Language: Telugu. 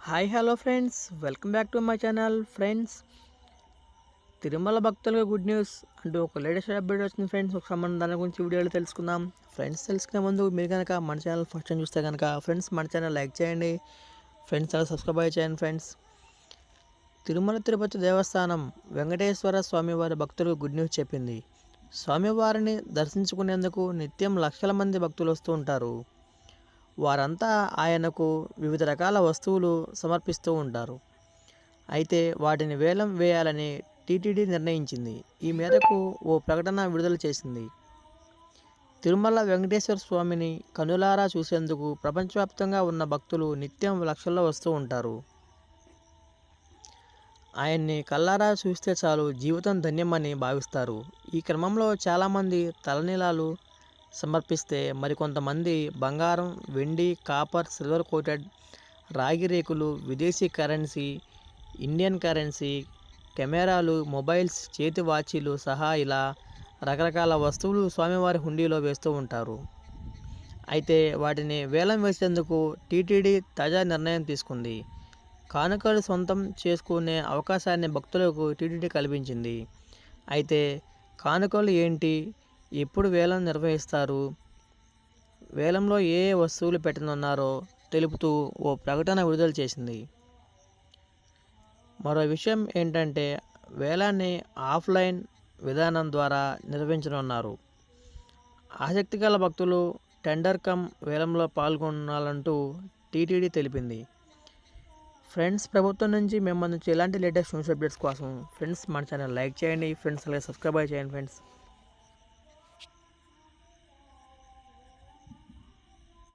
Hi hello friends, welcome back to my channel. Friends, Tirumala భక్తులకు గుడ్ న్యూస్ అంటూ ఒక లేటెస్ట్ అప్డేట్ వచ్చింది ఫ్రెండ్స్. ఒకసారి మనం దాని గురించి వీడియోలో తెలుసుకుందాం. ఫ్రెండ్స్, తెలుసుకునే ముందు మీరు కనుక మన ఛానల్ ఫస్ట్ టైం చూస్తే కనుక ఫ్రెండ్స్ మన ఛానల్ లైక్ చేయండి ఫ్రెండ్స్, అలా సబ్స్క్రైబ్ చేయండి ఫ్రెండ్స్. తిరుమల తిరుపతి దేవస్థానం వెంకటేశ్వర స్వామివారి భక్తులకు గుడ్ న్యూస్ చెప్పింది. స్వామివారిని దర్శించుకునేందుకు నిత్యం లక్షల మంది భక్తులు వస్తూ ఉంటారు. వారంతా ఆయనకు వివిధ రకాల వస్తువులు సమర్పిస్తూ ఉంటారు. అయితే వాటిని వేలం వేయాలని టీటీడీ నిర్ణయించింది. ఈ మేరకు ఓ ప్రకటన విడుదల చేసింది. తిరుమల వెంకటేశ్వర స్వామిని కనులారా చూసేందుకు ప్రపంచవ్యాప్తంగా ఉన్న భక్తులు నిత్యం లక్షల్లో వస్తూ ఉంటారు. ఆయన్ని కళ్ళారా చూస్తే చాలు జీవితం ధన్యమని భావిస్తారు. ఈ క్రమంలో చాలామంది తలనీలాలు సమర్పిస్తే మరికొంతమంది బంగారం, వెండి, కాపర్, సిల్వర్ కోటెడ్ రాగి రేకులు, విదేశీ కరెన్సీ, ఇండియన్ కరెన్సీ, కెమెరాలు, మొబైల్స్, చేతి వాచీలు సహా ఇలా రకరకాల వస్తువులు స్వామివారి హుండీలో వేస్తూ ఉంటారు. అయితే వాటిని వేలం వేసేందుకు టీటీడీ తాజా నిర్ణయం తీసుకుంది. కానుకలు సొంతం చేసుకునే అవకాశాన్ని భక్తులకు టీటీడీ కల్పించింది. అయితే కానుకలు ఏంటి, ఎప్పుడు వేలం నిర్వహిస్తారు, వేలంలో ఏ ఏ వస్తువులు పెట్టనున్నారో తెలుపుతూ ఓ ప్రకటన విడుదల చేసింది. మరో విషయం ఏంటంటే వేలాన్ని ఆఫ్లైన్ విధానం ద్వారా నిర్వహించనున్నారు. ఆసక్తి గల భక్తులు టెండర్ కమ్ వేలంలో పాల్గొనాలంటూ టీటీడీ తెలిపింది. ఫ్రెండ్స్, ప్రభుత్వం నుంచి మేము నుంచి ఎలాంటి లేటెస్ట్ న్యూస్ అప్డేట్స్ కోసం ఫ్రెండ్స్ మన ఛానల్ లైక్ చేయండి ఫ్రెండ్స్, అలాగే సబ్స్క్రైబ్ చేయండి ఫ్రెండ్స్.